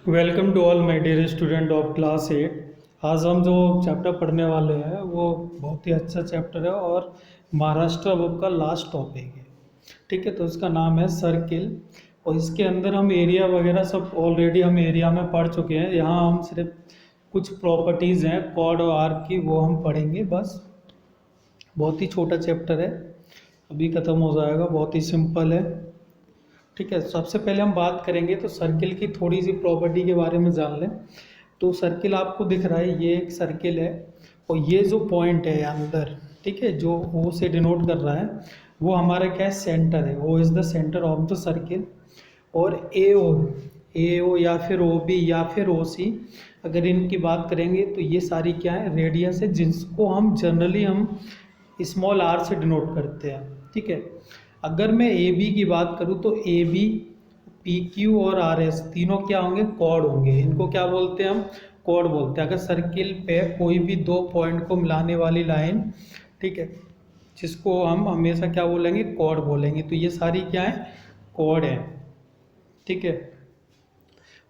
Welcome to all my dear student of class 8। आज हम जो चैप्टर पढ़ने वाले हैं वो बहुत ही अच्छा चैप्टर है और महाराष्ट्र बुक का लास्ट टॉपिक है। ठीक है, तो इसका नाम है सर्किल। और इसके अंदर हम एरिया वगैरह सब ऑलरेडी हम एरिया में पढ़ चुके हैं। यहाँ हम सिर्फ कुछ प्रॉपर्टीज़ हैं कॉर्ड और आर्क की, वो हम पढ़ेंगे बस। बहुत ही छोटा चैप्टर है, अभी ख़त्म हो जाएगा, बहुत ही सिंपल है। ठीक है, सबसे पहले हम बात करेंगे तो सर्किल की थोड़ी सी प्रॉपर्टी के बारे में जान लें। तो सर्किल आपको दिख रहा है, ये एक सर्किल है और ये जो पॉइंट है अंदर, ठीक है, जो ओ से डिनोट कर रहा है वो हमारा क्या है, सेंटर है। O is the centre of the circle. और ए ओ या फिर ओ बी या फिर ओ सी, अगर इनकी बात करेंगे तो ये सारी क्या है, रेडियस है, जिसको हम जनरली हम स्मॉल आर से डिनोट करते हैं। ठीक है, अगर मैं ए बी की बात करूँ तो ए बी, पी क्यू और आर एस तीनों क्या होंगे, कॉर्ड होंगे। इनको क्या बोलते हैं, हम कॉर्ड बोलते हैं। अगर सर्किल पे कोई भी दो पॉइंट को मिलाने वाली लाइन, ठीक है, जिसको हम हमेशा क्या बोलेंगे, कॉर्ड बोलेंगे। तो ये सारी क्या है, कॉर्ड है। ठीक है,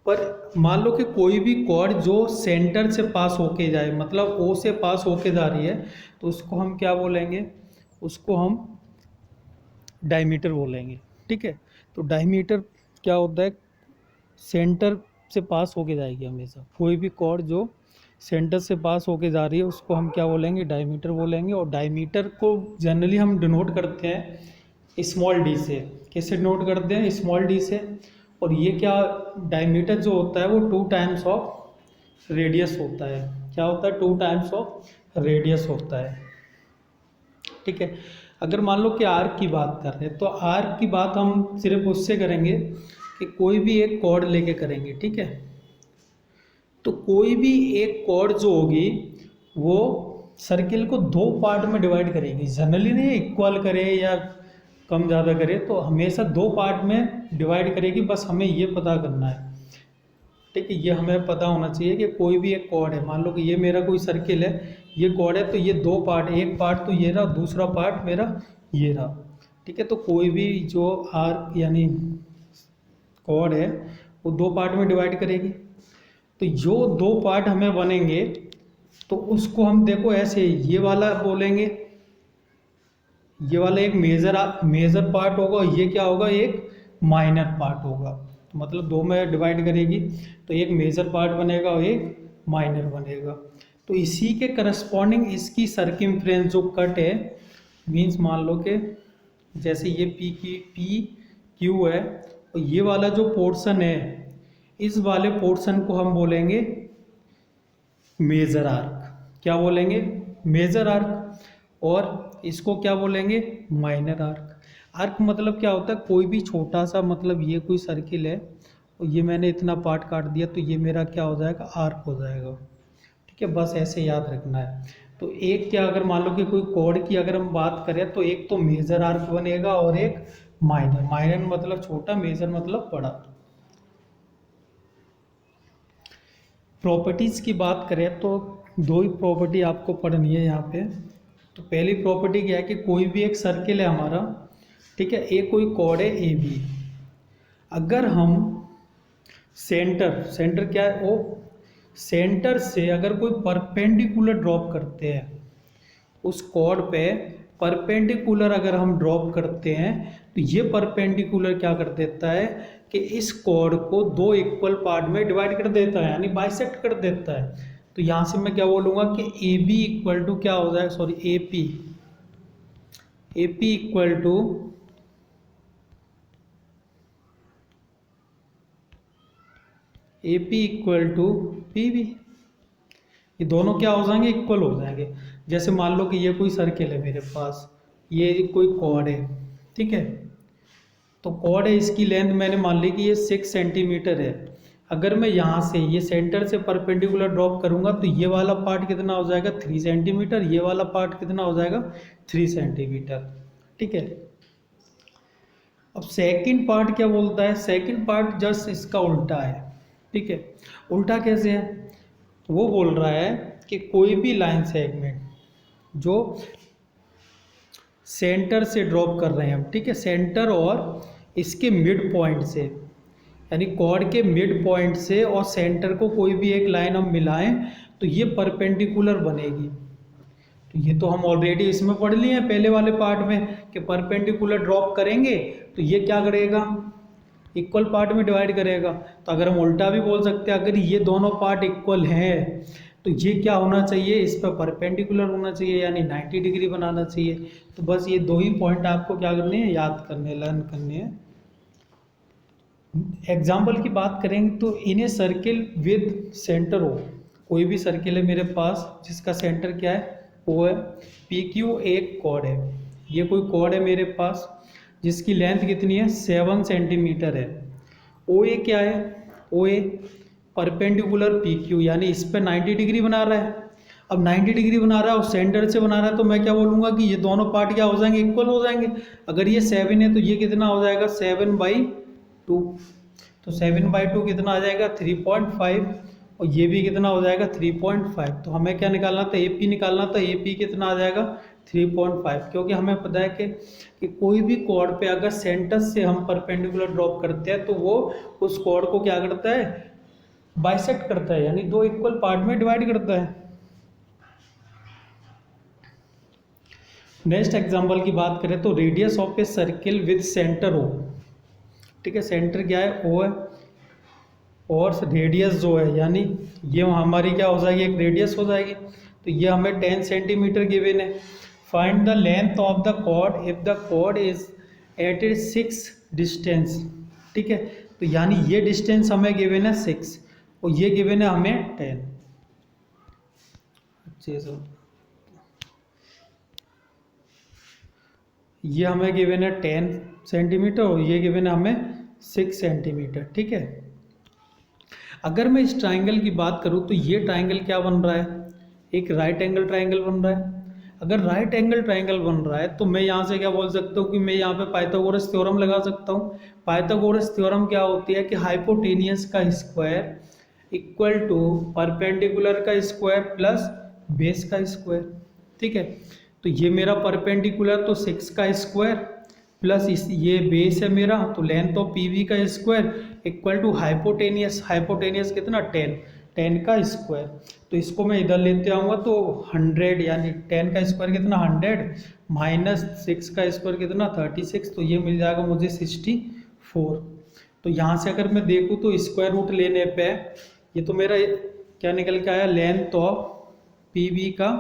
पर मान लो कि कोई भी कॉर्ड जो सेंटर से पास होके जाए, मतलब ओ से पास होके जा रही है, तो उसको हम क्या बोलेंगे, उसको हम डायमीटर बोलेंगे। ठीक है, तो डायमीटर क्या होता है, सेंटर से पास होके जाएगी हमेशा। कोई भी कॉर्ड जो सेंटर से पास होके जा रही है उसको हम क्या बोलेंगे, डायमीटर बोलेंगे। और डायमीटर को जनरली हम डिनोट करते हैं स्मॉल डी से। कैसे डिनोट करते हैं, स्मॉल डी से। और ये क्या, डायमीटर जो होता है वो 2 टाइम्स ऑफ रेडियस होता है। क्या होता है, 2 टाइम्स ऑफ रेडियस होता है। ठीक है, अगर मान लो कि आर्क की बात कर रहे हैं तो आर्क की बात हम सिर्फ उससे करेंगे कि कोई भी एक कॉर्ड लेके करेंगे। ठीक है, तो कोई भी एक कॉर्ड जो होगी वो सर्किल को दो पार्ट में डिवाइड करेगी। जनरली नहीं इक्वल करे या कम ज़्यादा करे, तो हमेशा दो पार्ट में डिवाइड करेगी। बस हमें ये पता करना है। ठीक है, ये हमें पता होना चाहिए कि कोई भी एक कॉर्ड है, मान लो कि ये मेरा कोई सर्किल है, ये कॉर्ड है, तो ये दो पार्ट, एक पार्ट तो ये रहा, दूसरा पार्ट मेरा ये रहा। ठीक है, तो कोई भी जो आर्क यानी कॉर्ड है वो दो पार्ट में डिवाइड करेगी। तो जो दो पार्ट हमें बनेंगे तो उसको हम देखो ऐसे, ये वाला बोलेंगे, ये वाला एक मेजर पार्ट होगा, ये क्या होगा, एक माइनर पार्ट होगा। तो मतलब दो में डिवाइड करेगी तो एक मेजर पार्ट बनेगा और एक माइनर बनेगा। तो इसी के करस्पॉन्डिंग इसकी सर्किमफ्रेंस जो कट है, मीन्स मान लो कि जैसे ये पी क्यू है और ये वाला जो पोर्शन है, इस वाले पोर्शन को हम बोलेंगे मेजर आर्क। क्या बोलेंगे, मेजर आर्क। और इसको क्या बोलेंगे, माइनर आर्क। आर्क मतलब क्या होता है, कोई भी छोटा सा, मतलब ये कोई सर्किल है और ये मैंने इतना पार्ट काट दिया तो ये मेरा क्या हो जाएगा, आर्क हो जाएगा। ठीक है, बस ऐसे याद रखना है। तो एक क्या, अगर मान लो कि कोई कॉर्ड की अगर हम बात करें तो एक तो मेजर आर्क बनेगा और एक माइनर। माइनर मतलब छोटा, मेजर मतलब बड़ा। प्रॉपर्टीज़ की बात करें तो दो ही प्रॉपर्टी आपको पढ़नी है यहाँ पे। तो पहली प्रॉपर्टी क्या है कि कोई भी एक सर्किल है हमारा, ठीक है, एक कोई कॉर्ड है ए बी। अगर हम सेंटर क्या है, वो सेंटर से अगर कोई परपेंडिकुलर ड्रॉप करते हैं उस कॉर्ड पे, परपेंडिकुलर अगर हम ड्रॉप करते हैं तो ये परपेंडिकुलर क्या कर देता है कि इस कॉर्ड को दो इक्वल पार्ट में डिवाइड कर देता है, यानी बाइसेक्ट कर देता है। तो यहाँ से मैं क्या बोलूँगा कि ए बी इक्वल टू क्या हो जाएगा, sorry A P equal to P B. ये दोनों क्या हो जाएंगे, इक्वल हो जाएंगे। जैसे मान लो कि ये कोई सर्किल है मेरे पास, ये कोई कॉर्ड है, ठीक है, तो कॉर्ड है, इसकी लेंथ मैंने मान ली कि ये 6 सेंटीमीटर है। अगर मैं यहाँ से ये सेंटर से परपेंडिकुलर ड्रॉप करूँगा तो ये वाला पार्ट कितना हो जाएगा, 3 सेंटीमीटर, ये वाला पार्ट कितना हो जाएगा, 3 सेंटीमीटर। ठीक है, अब सेकंड पार्ट क्या बोलता है, सेकंड पार्ट जस्ट इसका उल्टा है। ठीक है, उल्टा कैसे है, वो बोल रहा है कि कोई भी लाइन सेगमेंट जो सेंटर से ड्रॉप कर रहे हैं हम, ठीक है, सेंटर और इसके मिड पॉइंट से, यानी कॉर्ड के मिड पॉइंट से और सेंटर को कोई भी एक लाइन हम मिलाएं तो ये परपेंडिकुलर बनेगी। तो ये तो हम ऑलरेडी इसमें पढ़ लिए हैं पहले वाले पार्ट में कि परपेंडिकुलर ड्रॉप करेंगे तो ये क्या करेगा, इक्वल पार्ट में डिवाइड करेगा। तो अगर हम उल्टा भी बोल सकते हैं, अगर ये दोनों पार्ट इक्वल हैं तो ये क्या होना चाहिए, इस पर परपेंडिकुलर होना चाहिए, यानी 90 डिग्री बनाना चाहिए। तो बस ये दो ही पॉइंट आपको क्या करने हैं, याद करने, लर्न करने हैं। एग्जाम्पल की बात करेंगे तो in a circle with centre O, कोई भी सर्किल है मेरे पास जिसका सेंटर क्या है, ओ है। पी क्यू एक कॉर्ड है, ये कोई कॉर्ड है मेरे पास जिसकी लेंथ कितनी है, 7 सेंटीमीटर है। ओ ए क्या है, ओ ए परपेंडिकुलर पी क्यू, यानी इस पर 90 डिग्री बना रहा है। अब 90 डिग्री बना रहा है और सेंटर से बना रहा है, तो मैं क्या बोलूँगा कि ये दोनों पार्ट क्या हो जाएंगे, इक्वल हो जाएंगे। अगर ये 7 है तो ये कितना हो जाएगा, 7/2। तो 7/2 कितना आ जाएगा, 3.5, और ये भी कितना हो जाएगा, 3.5। तो हमें क्या निकालना था, ए पी निकालना था। ए पी कितना आ जाएगा, 3.5, क्योंकि हमें पता है कि कोई भी कॉर्ड पे अगर सेंटर से हम परपेंडिकुलर ड्रॉप करते हैं तो वो उस कॉर्ड को क्या करता है, बाइसेक्ट करता है, यानी दो इक्वल पार्ट में डिवाइड करता है। नेक्स्ट एग्जांपल की बात करें तो radius of a circle with centre O, ठीक है, सेंटर क्या है, ओ है, और रेडियस जो है यानी ये हमारी क्या हो जाएगी, एक रेडियस हो जाएगी। तो ये हमें 10 सेंटीमीटर गिवन है। Find the length of the chord if the chord is at a 6 distance, ठीक है। तो यानी ये डिस्टेंस हमें गिवन है 6 और ये गिवन है हमें 10। अच्छे से ये हमें गिवन है 10 सेंटीमीटर और ये गिवन है हमें 6 सेंटीमीटर, ठीक है। अगर मैं इस ट्राइंगल की बात करूं तो ये ट्राइंगल क्या बन रहा है, एक राइट एंगल ट्राइंगल बन रहा है। अगर राइट एंगल ट्राइंगल बन रहा है तो मैं यहाँ से क्या बोल सकता हूँ कि मैं यहाँ पे पाइथागोरस थ्योरम लगा सकता हूँ। पाइथागोरस थ्योरम क्या होती है कि हाइपोटेनियस का स्क्वायर इक्वल टू परपेंडिकुलर का स्क्वायर प्लस बेस का स्क्वायर, ठीक है। तो ये मेरा परपेंडिकुलर तो 6 का स्क्वायर प्लस ये बेस है मेरा, तो लेंथ ऑफ पी वी का square equal to hypotenuse, hypotenuse कितना 10 का स्क्वायर। तो इसको मैं इधर लेते आऊँगा तो 100, यानी 10 का स्क्वायर कितना 100 माइनस 6 का स्क्वायर कितना 36, तो ये मिल जाएगा मुझे 64। तो यहाँ से अगर मैं देखूँ तो स्क्वायर रूट लेने पे ये तो मेरा क्या निकल के आया, लेंथ ऑफ पी वी का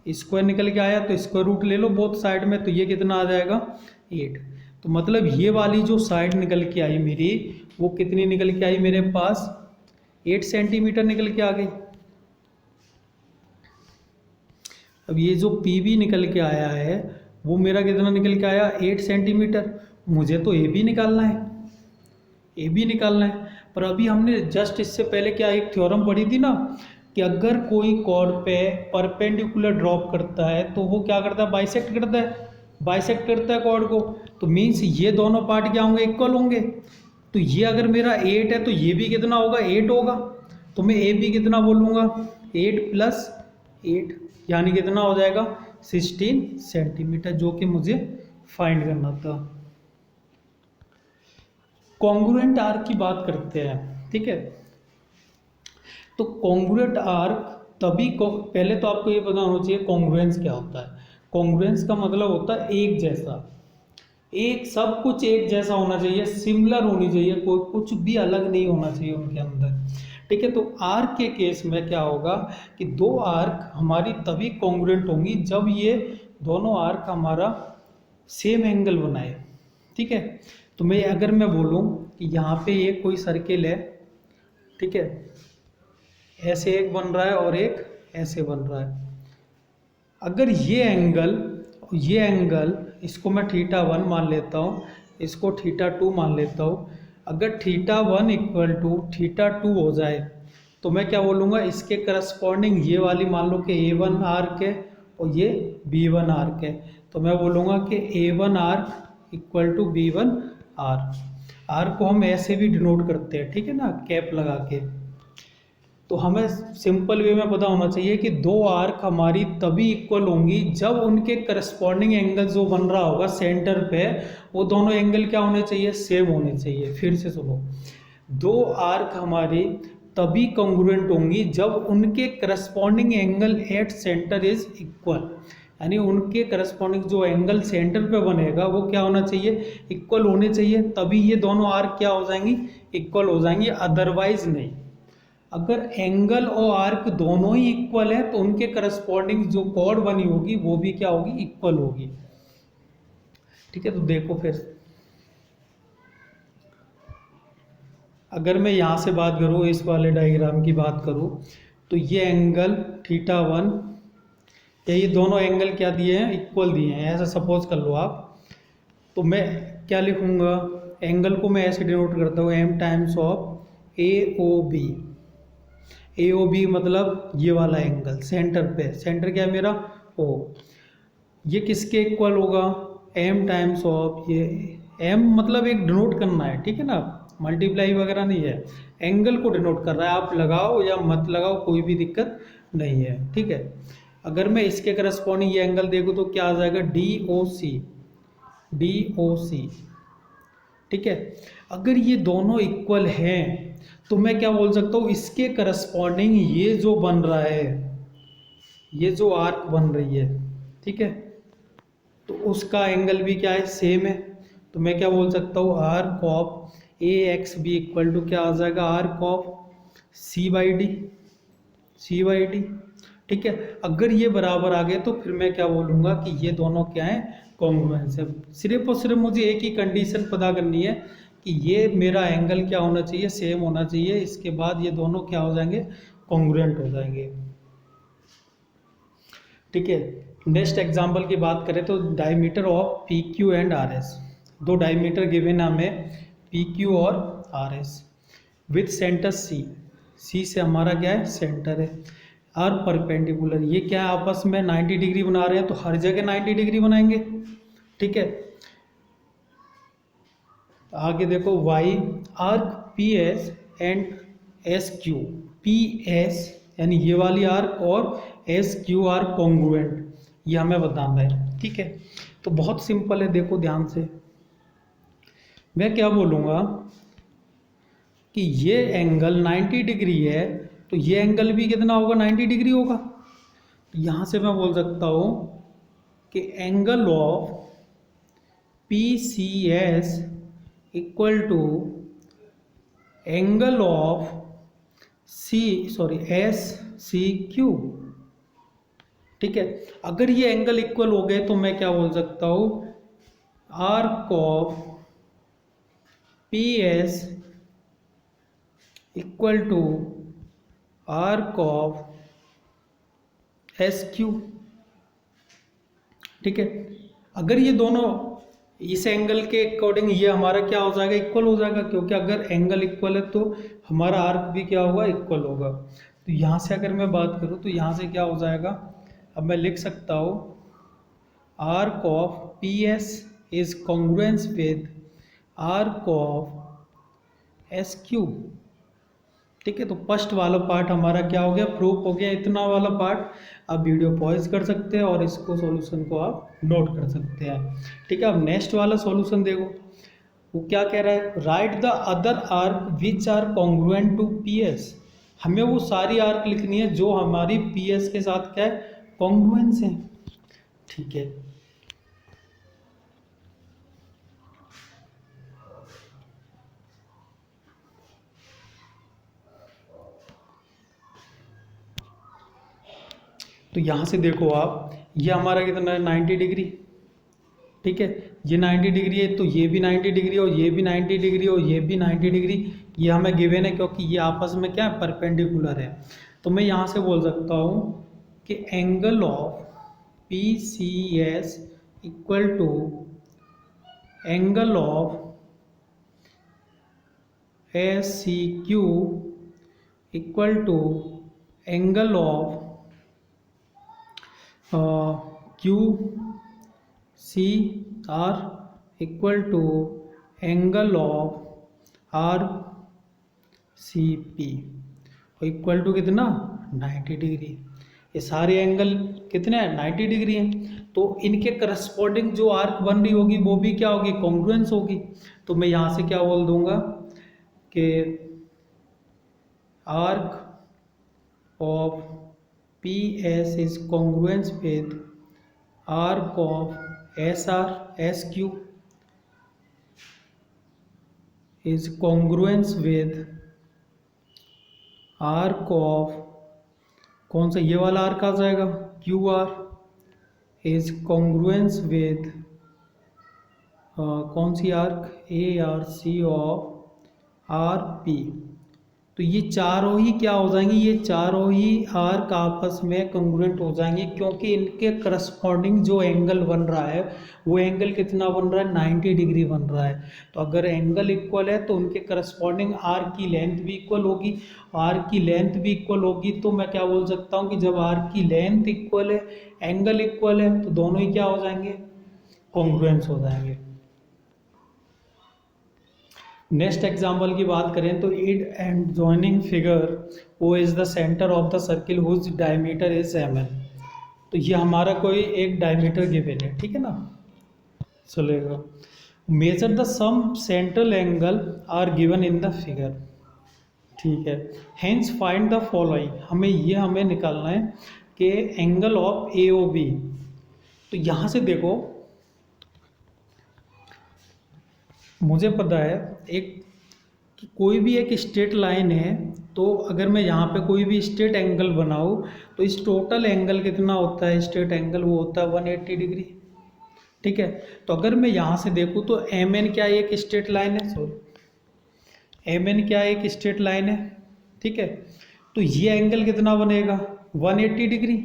स्क्वायर निकल के आया। तो स्क्वायर रूट ले लो बोथ साइड में, तो ये कितना आ जाएगा 8। तो मतलब ये वाली जो साइड निकल के आई मेरी, वो कितनी निकल के आई मेरे पास, 8 सेंटीमीटर निकल के आ गई। अब ये जो पी वी निकल के आया है वो मेरा कितना निकल के आया, 8 सेंटीमीटर। मुझे तो ए बी निकालना है, ए बी निकालना है। पर अभी हमने जस्ट इससे पहले क्या एक थ्योरम पढ़ी थी ना कि अगर कोई कॉर्ड पे परपेंडिकुलर ड्रॉप करता है तो वो क्या करता है, बाइसेक्ट करता है, बाइसेक्ट करता है कॉर्ड को। तो मीन्स ये दोनों पार्ट क्या होंगे, इक्वल होंगे। तो ये अगर मेरा 8 है तो ये भी कितना होगा, 8 होगा। तो मैं ए बी कितना बोलूँगा, 8 + 8 यानी कितना हो जाएगा 16 सेंटीमीटर, जो कि मुझे फाइंड करना था। कॉन्ग्रुएंट आर्क की बात करते हैं, ठीक है। तो कॉन्ग्रुएंट आर्क तभी पहले तो आपको ये पता होना चाहिए कॉन्ग्रुएंस क्या होता है। कॉन्ग्रुएंस का मतलब होता है एक जैसा, एक सब कुछ एक जैसा होना चाहिए, सिमिलर होनी चाहिए, कोई कुछ भी अलग नहीं होना चाहिए उनके अंदर, ठीक है। तो आर्क के केस में क्या होगा कि दो आर्क हमारी तभी कॉन्ग्रुएंट होंगी जब ये दोनों आर्क हमारा सेम एंगल बनाए, ठीक है। तो मैं अगर मैं बोलूँ कि यहाँ पे एक कोई सर्किल है, ठीक है, ऐसे एक बन रहा है और एक ऐसे बन रहा है। अगर ये एंगल इसको मैं θ1 मान लेता हूँ, इसको θ2 मान लेता हूँ। अगर θ1 इक्वल टू θ2 हो जाए तो मैं क्या बोलूँगा, इसके करस्पॉन्डिंग ये वाली मान लो कि A1 आर्क है और ये B1 आर्क है। तो मैं बोलूँगा कि A1 arc equal to B1 arc. Arc को हम ऐसे भी डिनोट करते हैं, ठीक है ना, कैप लगा के। तो हमें सिंपल वे में पता होना चाहिए कि दो आर्क हमारी तभी इक्वल होंगी जब उनके करस्पॉन्डिंग एंगल जो बन रहा होगा सेंटर पे, वो दोनों एंगल क्या होने चाहिए, सेम होने चाहिए। फिर से सुनो, दो आर्क हमारी तभी कॉन्ग्रुएंट होंगी जब उनके corresponding angle at centre is equal, यानी उनके करस्पॉन्डिंग जो एंगल सेंटर पे बनेगा वो क्या होना चाहिए, इक्वल होने चाहिए, तभी ये दोनों आर्क क्या हो जाएंगी, इक्वल हो जाएंगी, अदरवाइज नहीं। अगर एंगल और आर्क दोनों ही इक्वल है तो उनके करस्पॉन्डिंग जो कॉर्ड बनी होगी वो भी क्या होगी, इक्वल होगी। ठीक है, तो देखो फिर अगर मैं यहाँ से बात करूँ, इस वाले डायग्राम की बात करूँ, तो ये एंगल θ1, ये दोनों एंगल क्या दिए हैं, इक्वल दिए हैं, ऐसा सपोज कर लो आप। तो मैं क्या लिखूँगा, एंगल को मैं ऐसे डिनोट करता हूँ m times of AOB। AOB मतलब ये वाला एंगल सेंटर पे, सेंटर क्या है मेरा O, ये किसके इक्वल होगा, m टाइम्स ऑफ ये m मतलब एक डिनोट करना है, ठीक है ना, मल्टीप्लाई वगैरह नहीं है, एंगल को डिनोट कर रहा है, आप लगाओ या मत लगाओ कोई भी दिक्कत नहीं है। ठीक है, अगर मैं इसके करस्पॉन्डिंग ये एंगल देखूँ तो क्या आ जाएगा, DOC, DOC। ठीक है, अगर ये दोनों इक्वल हैं तो मैं क्या बोल सकता हूँ, इसके करस्पॉन्डिंग ये जो बन रहा है, ये जो आर्क बन रही है, ठीक है, तो उसका एंगल भी क्या है, सेम है। तो मैं क्या बोल सकता हूँ, arc of AXB equal to क्या आ जाएगा, आर्क ऑफ C/D, C/D। ठीक है, अगर ये बराबर आ गए तो फिर मैं क्या बोलूँगा कि ये दोनों क्या है, कॉन्ग्रुएंस है। सिर्फ और सिर्फ मुझे एक ही कंडीशन पता करनी है कि ये मेरा एंगल क्या होना चाहिए, सेम होना चाहिए, इसके बाद ये दोनों क्या हो जाएंगे, कॉन्ग्रुएंट हो जाएंगे। ठीक है, नेक्स्ट एग्जांपल की बात करें तो diameter of PQ and RS, दो डायमीटर गिवन हमें PQ और RS with centre C, C से हमारा क्या है, सेंटर है, आर परपेंडिकुलर, ये क्या है, आपस में 90 डिग्री बना रहे हैं, तो हर जगह 90 डिग्री बनाएंगे। ठीक है, आगे देखो why arc PS and SQ, PS यानी ये वाली आर्क और SQ आर कॉन्ग्रुएंट, ये हमें बताना है। ठीक है, तो बहुत सिंपल है, देखो ध्यान से, मैं क्या बोलूँगा कि ये एंगल 90 डिग्री है तो ये एंगल भी कितना होगा, 90 डिग्री होगा। तो यहाँ से मैं बोल सकता हूँ कि angle of PCS equal to angle of SCQ। ठीक है, अगर ये एंगल इक्वल हो गए तो मैं क्या बोल सकता हूँ, arc of PS equal to arc of SQ। ठीक है, अगर ये दोनों इस एंगल के अकॉर्डिंग ये हमारा क्या हो जाएगा, इक्वल हो जाएगा, क्योंकि अगर एंगल इक्वल है तो हमारा आर्क भी क्या होगा, इक्वल होगा। तो यहाँ से अगर मैं बात करूँ तो यहाँ से क्या हो जाएगा, अब मैं लिख सकता हूँ arc of PS is congruence with arc of SQ। ठीक है, तो फर्स्ट वाला पार्ट हमारा क्या हो गया, प्रूफ हो गया, इतना वाला पार्ट। आप वीडियो पॉज कर सकते हैं और इसको सॉल्यूशन को आप नोट कर सकते हैं। ठीक है, अब नेक्स्ट वाला सॉल्यूशन देखो, वो क्या कह रहा है, write the other arc which are congruent to PS। हमें वो सारी आर्क लिखनी है जो हमारी PS के साथ क्या है, कॉन्ग्रुएंस है। ठीक है, तो यहाँ से देखो आप, ये हमारा कितना है, 90 डिग्री। ठीक है, ये 90 डिग्री है तो ये भी 90 डिग्री और ये भी 90 डिग्री और ये भी 90 डिग्री, ये हमें गिवन है क्योंकि ये आपस में क्या है, परपेंडिकुलर है। तो मैं यहाँ से बोल सकता हूँ कि angle of PCS equal to angle of SCQ equal to angle of QCR equal to angle of RCP और इक्वल टू कितना, 90 डिग्री। ये सारे एंगल कितने हैं, 90 डिग्री हैं, तो इनके करस्पॉन्डिंग जो आर्क बन रही होगी वो भी क्या होगी, कॉन्ग्रुएंस होगी। तो मैं यहाँ से क्या बोल दूंगा कि arc of PS is congruent with arc of SQ is congruent with arc of, कौन सा ये वाला आर्क आ जाएगा, QR is congruent with कौन सी आर्क, ARC of RP। तो ये चारों ही क्या हो जाएंगी, ये चारों ही आर्क आपस में कंग्रुएंट हो जाएंगे, क्योंकि इनके करस्पॉन्डिंग जो एंगल बन रहा है वो एंगल कितना बन रहा है, 90 डिग्री बन रहा है। तो अगर एंगल इक्वल है तो उनके करस्पॉन्डिंग आर्क की लेंथ भी इक्वल होगी, आर्क की लेंथ भी इक्वल होगी। तो मैं क्या बोल सकता हूँ कि जब आर्क की लेंथ इक्वल है, एंगल इक्वल है, तो दोनों ही क्या हो जाएंगे, कॉन्ग्रुएंस हो जाएंगे। नेक्स्ट एग्जाम्पल की बात करें तो in adjoining figure O is the centre of the circle whose diameter is mn। तो ये हमारा कोई एक डायमीटर गिवन है, ठीक है ना, चलेगा। Measure the some central angle are given in the figure, ठीक है। हेंस फाइंड द फॉलोइंग, हमें निकालना है कि एंगल ऑफ AOB। तो यहाँ से देखो, मुझे पता है एक कि कोई भी एक स्ट्रेट लाइन है, तो अगर मैं यहाँ पे कोई भी स्ट्रेट एंगल बनाऊँ तो इस टोटल एंगल कितना होता है, स्ट्रेट एंगल वो होता है 180 डिग्री, ठीक है। तो अगर मैं यहाँ से देखूँ तो MN क्या एक स्ट्रेट लाइन है, सॉरी MN क्या एक स्ट्रेट लाइन है, ठीक है। तो ये एंगल कितना बनेगा 180 डिग्री।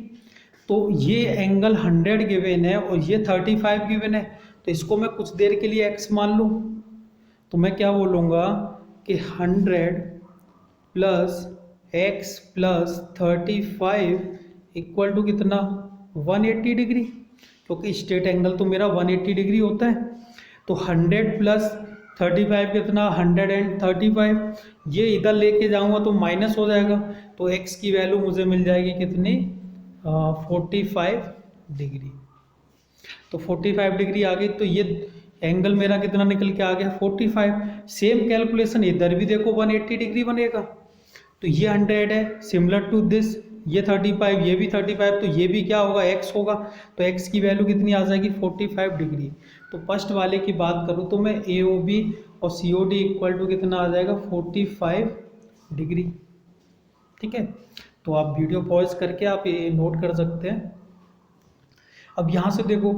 तो ये एंगल 100 गिवन है और ये 35 गिवन है, तो इसको मैं कुछ देर के लिए x मान लूँ, तो मैं क्या बोलूँगा कि 100 plus x plus 35 equal to कितना 180 डिग्री, क्योंकि स्ट्रेट एंगल तो मेरा 180 डिग्री होता है। तो 100 प्लस 35 कितना 135, ये इधर लेके जाऊँगा तो माइनस हो जाएगा, तो x की वैल्यू मुझे मिल जाएगी कितनी 45 डिग्री। तो 45 डिग्री आ गई, तो ये एंगल मेरा कितना निकल के आ गया 45। सेम कैलकुलेशन इधर भी देखो 180 डिग्री बनेगा, तो ये 100 है, सिमिलर टू दिस ये 35, ये भी 35, तो ये भी क्या होगा x होगा। तो x की वैल्यू कितनी आ जाएगी 45 डिग्री। तो फर्स्ट वाले की बात करूँ तो मैं AOB और COD इक्वल टू कितना आ जाएगा 45 डिग्री, ठीक है। तो आप वीडियो पॉज करके आप ये नोट कर सकते हैं। अब यहाँ से देखो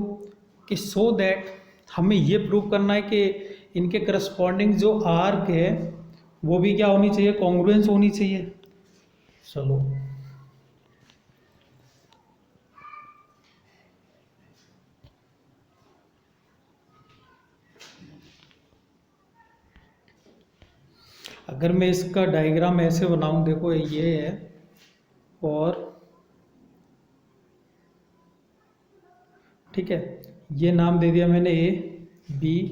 कि सो दैट हमें ये प्रूव करना है कि इनके करस्पॉन्डिंग जो आर्क है वो भी क्या होनी चाहिए, कॉन्ग्रुएंस होनी चाहिए। चलो अगर मैं इसका डायग्राम ऐसे बनाऊं, देखो ये है और ठीक है, ये नाम दे दिया मैंने A B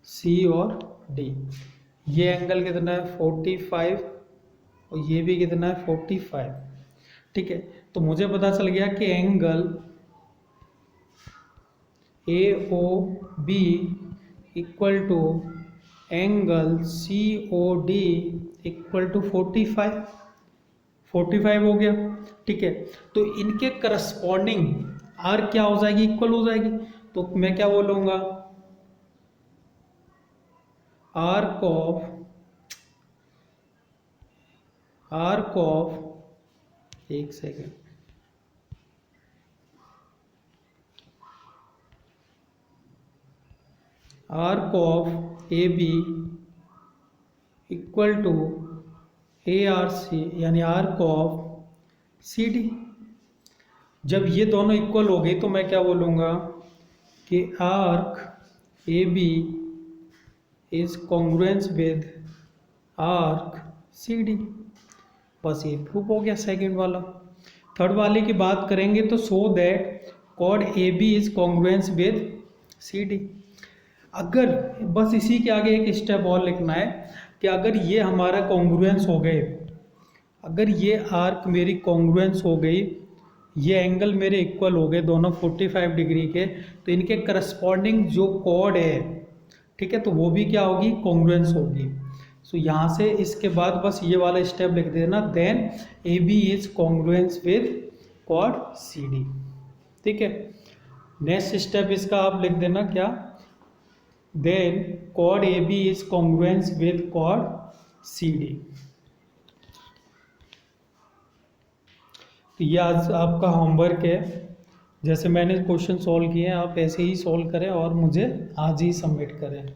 C और D। ये एंगल कितना है 45 और ये भी कितना है 45, ठीक है। तो मुझे पता चल गया कि angle AOB equal to angle COD equal to 45 हो गया, ठीक है। तो इनके करस्पॉन्डिंग आर क्या हो जाएगी, इक्वल हो जाएगी। तो मैं क्या बोलूँगा, आर्क ऑफ एक second, arc of AB equal to ARC यानी आर्क ऑफ CD। जब ये दोनों इक्वल हो गई तो मैं क्या बोलूँगा कि arc AB is congruence with arc CD। बस ये प्रूफ हो गया सेकंड वाला। थर्ड वाले की बात करेंगे तो so that chord AB is congruence with CD। अगर बस इसी के आगे एक स्टेप और लिखना है कि अगर ये हमारा कॉन्ग्रुएंस हो गए, अगर ये आर्क मेरी कॉन्ग्रुएंस हो गई, ये एंगल मेरे इक्वल हो गए दोनों 45 डिग्री के, तो इनके करस्पॉन्डिंग जो कॉर्ड है, ठीक है, तो वो भी क्या होगी, कॉन्ग्रुएंस होगी। सो यहाँ से इसके बाद बस ये वाला स्टेप लिख देना, then A B is congruence with quad C D. ठीक है, नेक्स्ट स्टेप इसका आप लिख देना क्या, then quad A B is congruence with quad C D. तो ये आज आपका होमवर्क है, जैसे मैंने क्वेश्चन सॉल्व किए हैं आप ऐसे ही सॉल्व करें और मुझे आज ही सबमिट करें।